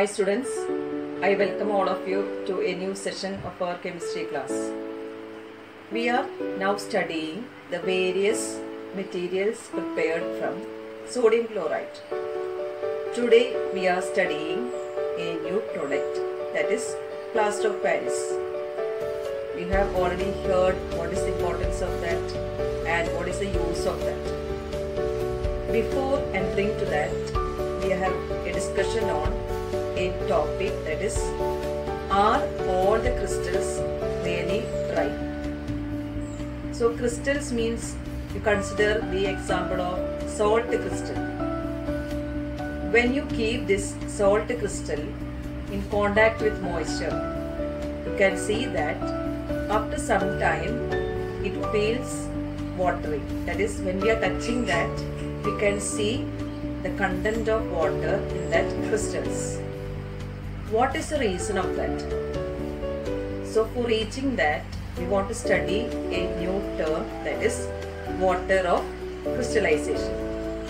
Hi students, I welcome all of you to a new session of our chemistry class. We are now studying the various materials prepared from sodium chloride. Today we are studying a new product, that is plaster of Paris. We have already heard what is the importance of that and what is the use of that. Before entering to that, we have a discussion on a topic, that is, are all the crystals really dry? So crystals means you consider the example of salt crystal. When you keep this salt crystal in contact with moisture, you can see that after some time it feels watery. That is, when we are touching that, we can see the content of water in that crystals. What is the reason of that? So for reaching that, we want to study a new term, that is water of crystallization.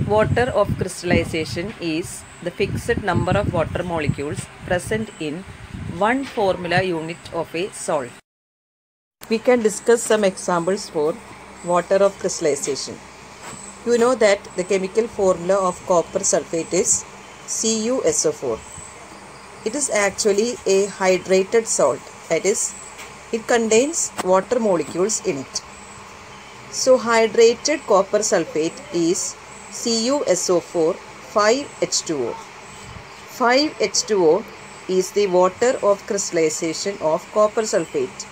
Water of crystallization is the fixed number of water molecules present in one formula unit of a salt. We can discuss some examples for water of crystallization. You know that the chemical formula of copper sulfate is CuSO4. It is actually a hydrated salt, that is, it contains water molecules in it. So hydrated copper sulfate is CuSO4 5H2O. 5H2O is the water of crystallization of copper sulfate.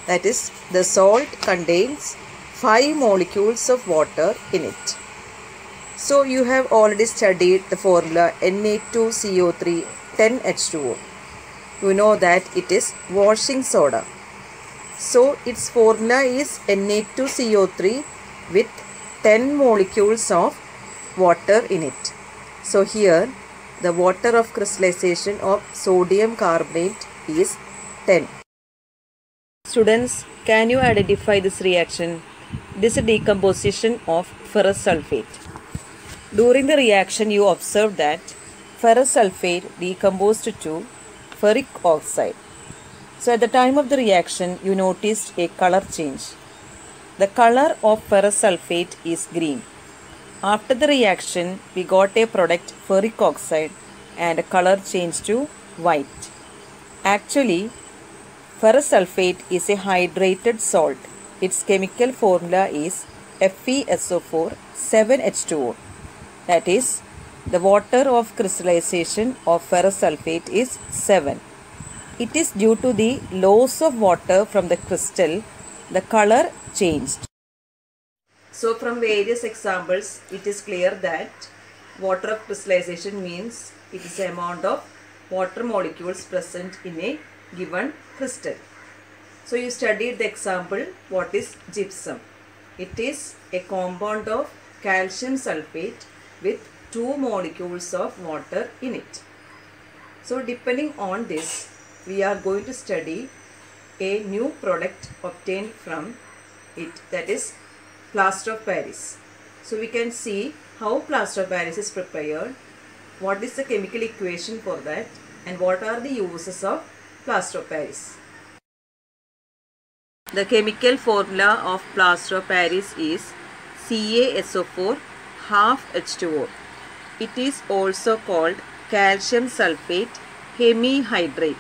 That is, the salt contains 5 molecules of water in it. So you have already studied the formula Na2CO3 10H2O. You know that it is washing soda. So its formula is Na2CO3 with 10 molecules of water in it. So here the water of crystallization of sodium carbonate is 10. Students, can you identify this reaction? It is a decomposition of ferrous sulfate. During the reaction, you observe that ferrous sulfate decomposed to ferric oxide. So at the time of the reaction, you noticed a color change. The color of ferrous sulfate is green. After the reaction, we got a product ferric oxide and a color changed to white. Actually, ferrous sulfate is a hydrated salt. Its chemical formula is FeSO4 7H2O. That is, the water of crystallization of ferrous sulfate is 7. It is due to the loss of water from the crystal, the color changed. So from various examples, it is clear that water of crystallization means it is the amount of water molecules present in a given crystal. So you studied the example, what is gypsum? It is a compound of calcium sulfate with 2 molecules of water in it. So depending on this, we are going to study a new product obtained from it, that is plaster of Paris. So we can see how plaster of Paris is prepared, what is the chemical equation for that, and what are the uses of plaster of Paris. The chemical formula of plaster of Paris is CaSO4 half H2O. It is also called calcium sulfate hemihydrate.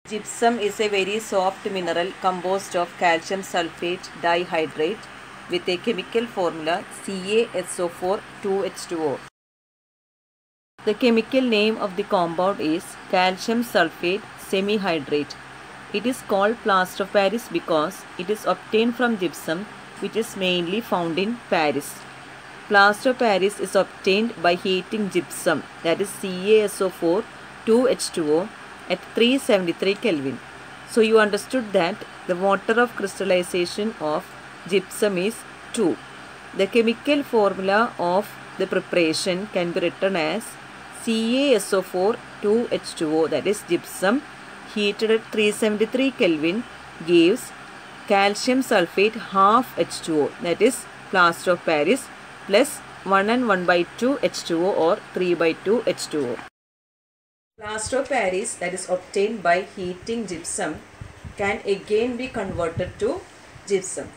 Gypsum is a very soft mineral composed of calcium sulfate dihydrate with a chemical formula CaSO4 2H2O. The chemical name of the compound is calcium sulfate semihydrate. It is called plaster of Paris because it is obtained from gypsum, which is mainly found in Paris. Plaster of Paris is obtained by heating gypsum, that is CaSO4 2H2O at 373 Kelvin. So you understood that the water of crystallization of gypsum is 2. The chemical formula of the preparation can be written as CaSO4 2H2O, that is gypsum heated at 373 Kelvin gives calcium sulfate half H2O, that is plaster of Paris, plus 1 and 1 by 2 H2O or 3 by 2 H2O. Plaster of Paris that is obtained by heating gypsum can again be converted to gypsum.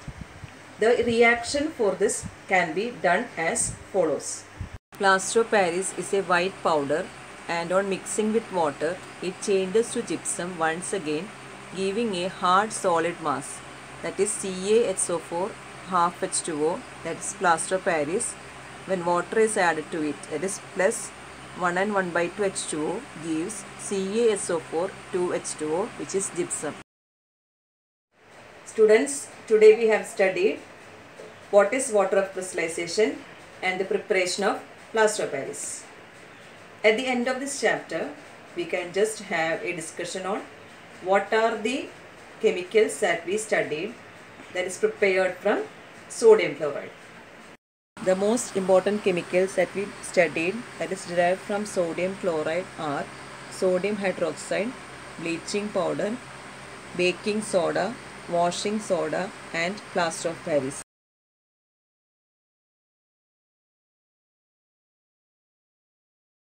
The reaction for this can be done as follows. Plaster of Paris is a white powder, and on mixing with water it changes to gypsum once again, giving a hard solid mass, that is CaSO4 half H2O, that is plaster of Paris. When water is added to it, that is plus 1 and 1 by 2 H2O gives CaSO4 2 H2O, which is gypsum. Students, today we have studied what is water of crystallization and the preparation of plaster of Paris. At the end of this chapter, we can just have a discussion on what are the chemicals that we studied that is prepared from sodium chloride. The most important chemicals that we studied that is derived from sodium chloride are sodium hydroxide, bleaching powder, baking soda, washing soda and plaster of Paris.